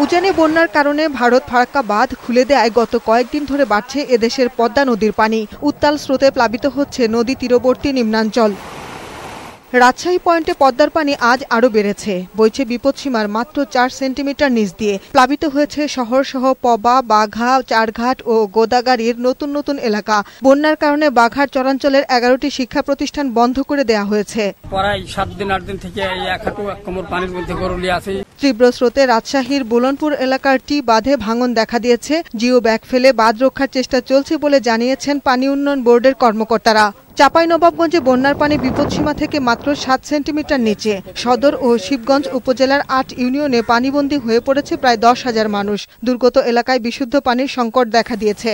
উজানে বন্যার কারণে ভারত ফারাক্কা বাঁধ খুলে দেয় গত কয়েকদিন ধরে বাড়ছে এদেশের পদ্মা নদীর পানি। উত্তাল স্রোতে প্লাবিত হচ্ছে নদী তীরবর্তী নিম্নাঞ্চল। রাজশাহী পয়েন্টে পদ্মার পানি আজ আরও বেড়েছে, বইছে বিপদসীমার মাত্র 4 সেন্টিমিটার নিচ দিয়ে। প্লাবিত হয়েছে শহরসহ পবা, বাঘা, চারঘাট ও গোদাগাড়ির নতুন নতুন এলাকা। বন্যার কারণে বাঘার চরাঞ্চলের 11টি শিক্ষা প্রতিষ্ঠান বন্ধ করে দেওয়া হয়েছে। প্রায় 7 দিন 8 দিন থেকে এই এক হাঁটু এক কোমর পানির মধ্যে গরুলি আছে। তীব্র স্রোতে রাজশাহীর বুলনপুর এলাকার টি বাঁধে ভাঙন দেখা দিয়েছে। জিও ব্যাগ ফেলে বাঁধ রক্ষার চেষ্টা চলছে বলে জানিয়েছেন পানি উন্নয়ন বোর্ডের কর্মকর্তারা। চাঁপাইনবাবগঞ্জে বন্যার পানি বিপদসীমা থেকে মাত্র 7 সেন্টিমিটার নিচে। সদর ও শিবগঞ্জ উপজেলার 8 ইউনিয়নে পানিবন্দী হয়ে পড়েছে প্রায় 10,000 মানুষ। দুর্গত এলাকায় বিশুদ্ধ পানির সংকট দেখা দিয়েছে।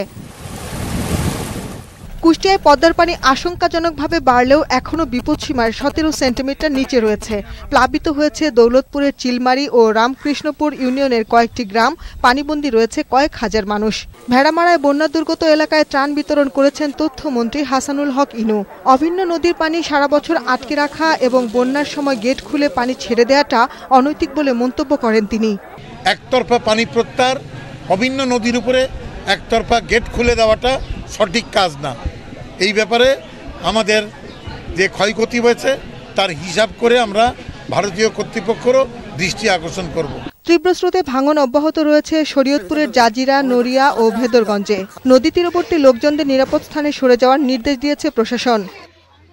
কুষ্টিয়ায় পদ্মার পানি আশঙ্কাজনকভাবে বাড়লেও এখনও বিপদসীমার 17 সেন্টিমিটার নিচে রয়েছে। প্লাবিত হয়েছে দৌলতপুরের চিলমারি ও রামকৃষ্ণপুর ইউনিয়নের কয়েকটি গ্রাম। পানিবন্দী রয়েছে কয়েক হাজার মানুষ। ভেড়ামারায় বন্যা দুর্গত এলাকায় ত্রাণ বিতরণ করেছেন তথ্যমন্ত্রী হাসানুল হক ইনু। অভিন্ন নদীর পানি সারা বছর আটকে রাখা এবং বন্যার সময় গেট খুলে পানি ছেড়ে দেওয়াটা অনৈতিক বলে মন্তব্য করেন তিনি। একতরফা পানি প্রত্যাহার, অভিন্ন নদীর উপরে একতরফা গেট খুলে দেওয়াটা সঠিক কাজ না। এই ব্যাপারে আমাদের যে ক্ষয়ক্ষতি হয়েছে তার হিসাব করে আমরা ভারতীয় কর্তৃপক্ষেরও দৃষ্টি আকর্ষণ করব। তীব্র স্রোতে ভাঙন অব্যাহত রয়েছে শরীয়তপুরের জাজিরা, নড়িয়া ও ভেদরগঞ্জে। নদী তীরবর্তী লোকজনদের নিরাপদ স্থানে সরে যাওয়ার নির্দেশ দিয়েছে প্রশাসন।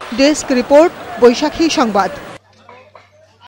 ডেস্ক রিপোর্ট, বৈশাখী সংবাদ।